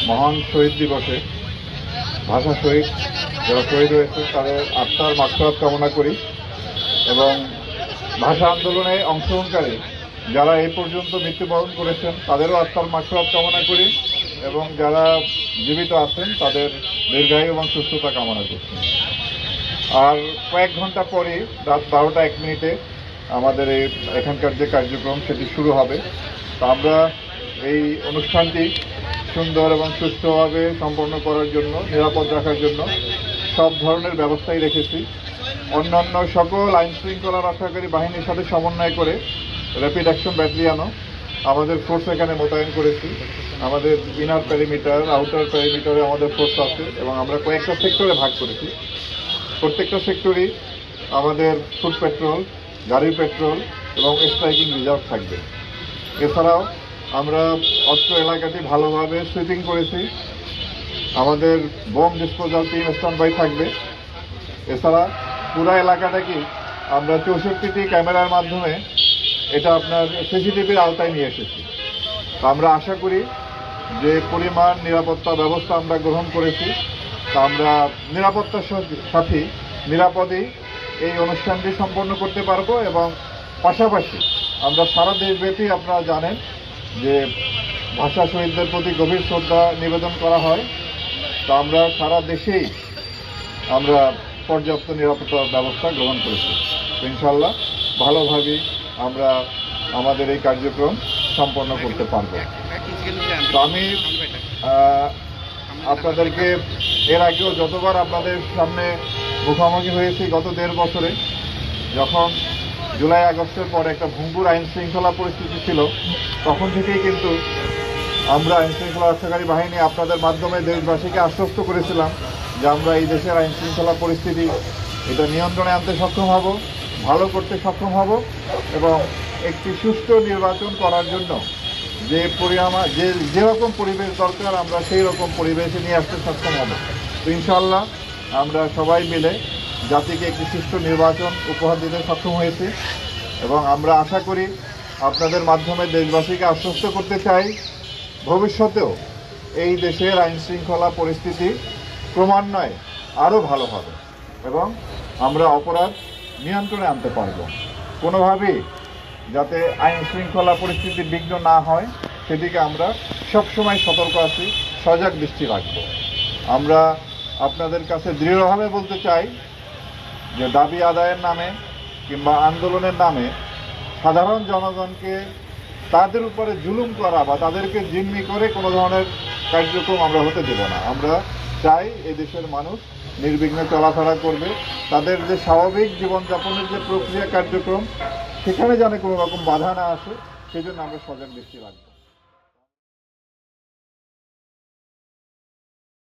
মহান শহীদ দিবসে ভাষা শহীদ যারা শহীদ হয়েছে তাদের আত্মার মাগফিরাত কামনা করি এবং ভাষা আন্দোলনে অংশগ্রহণকারী যারা এই পর্যন্ত মৃত্যুবরণ করেছেন তাদেরও আত্মার মাগফিরাত কামনা করি এবং যারা জীবিত আছেন তাদের দীর্ঘায়ু এবং সুস্থতা কামনা করছি। আর কয়েক ঘন্টা পরে রাত 12টা 1 মিনিটে আমাদের এখানকার যে কার্যক্রম সেটি শুরু হবে। তো আমরা এই অনুষ্ঠানটি সুন্দর এবং সুষ্ঠুভাবে সম্পন্ন করার জন্য, নিরাপদ রাখার জন্য সব ধরনের ব্যবস্থাই রেখেছি। অন্যান্য সকল আইন শৃঙ্খলা রক্ষাকারী বাহিনীর সাথে সমন্বয় করে র্যাপিড অ্যাকশন ব্যাটালিয়নও আমাদের ফোর্স এখানে মোতায়েন করেছি। আমাদের ইনার প্যারিমিটার, আউটার প্যারিমিটারে আমাদের ফোর্স আছে এবং আমরা কয়েকটা সেক্টরে ভাগ করেছি। প্রত্যেকটা সেক্টরই আমাদের ফুট পেট্রোল, গাড়ির পেট্রোল এবং স্ট্রাইকিং রিজার্ভ থাকবে। এছাড়াও আমরা অত্র এলাকাটি ভালোভাবে সুইপিং করেছি। আমাদের bomb disposal team stand by থাকবে। এছাড়া পুরো এলাকাটাকে আমরা 64টি ক্যামেরার মাধ্যমে এটা আপনার সিসিটিভির আওতায় নিয়ে এসেছি। তো আমরা আশা করি যে পরিমাণ নিরাপত্তা ব্যবস্থা আমরা গ্রহণ করেছি তা আমরা নিরাপত্তার সাথে নিরাপদেই এই অনুষ্ঠানটি সম্পন্ন করতে পারবো এবং পাশাপাশি আমরা সারা দেশব্যাপী আপনারা জানেন যে ভাষা শহীদদের প্রতি গভীর শ্রদ্ধা নিবেদন করা হয়। তো আমরা সারা দেশেই আমরা পর্যাপ্ত নিরাপত্তা ব্যবস্থা গ্রহণ করেছি। ইনশাল্লাহ ভালোভাবেই আমরা আমাদের এই কার্যক্রম সম্পন্ন করতে পারব। তো আমি আপনাদেরকে এর আগেও যতবার আপনাদের সামনে মুখোমুখি হয়েছি গত 1.5 বছরে, যখন জুলাই আগস্টের পরে একটা ভঙ্গুর আইন শৃঙ্খলা পরিস্থিতি ছিল, তখন থেকেই কিন্তু আমরা আইন শৃঙ্খলা রক্ষাকারী বাহিনী আপনাদের মাধ্যমে দেশবাসীকে আশ্বস্ত করেছিলাম যে আমরা এই দেশের আইন শৃঙ্খলা পরিস্থিতি এটা নিয়ন্ত্রণে আনতে সক্ষম হব, ভালো করতে সক্ষম হব এবং একটি সুষ্ঠু নির্বাচন করার জন্য যেরকম পরিবেশ দরকার আমরা সেই রকম পরিবেশে নিয়ে আসতে সক্ষম হব। তো ইনশাআল্লাহ আমরা সবাই মিলে জাতিকে একটি সুষ্ঠু নির্বাচন উপহার দিতে সক্ষম হয়েছি এবং আমরা আশা করি আপনাদের মাধ্যমে দেশবাসীকে আশ্বস্ত করতে চাই ভবিষ্যতেও এই দেশের আইন শৃঙ্খলা পরিস্থিতি ক্রমান্বয়ে আরও ভালো হবে এবং আমরা অপরাধ নিয়ন্ত্রণে আনতে পারব। কোনোভাবেই যাতে আইন শৃঙ্খলা পরিস্থিতি বিঘ্ন না হয় সেদিকে আমরা সবসময় সতর্ক আছি, সজাগ দৃষ্টি রাখব। আমরা আপনাদের কাছে দৃঢ়ভাবে বলতে চাই যে দাবি আদায়ের নামে কিংবা আন্দোলনের নামে সাধারণ জনগণকে তাদের উপরে জুলুম করা বা তাদেরকে জিম্মি করে কোনো ধরনের কার্যক্রম আমরা হতে দেব না। আমরা চাই এদেশের মানুষ নির্বিঘ্নে চলাফেরা করবে, তাদের যে স্বাভাবিক জীবনযাপনের যে প্রক্রিয়া কার্যক্রম সেখানে যেন কোনো রকম বাধা না আসে সেজন্য আমরা সজাগ দৃষ্টি রাখব।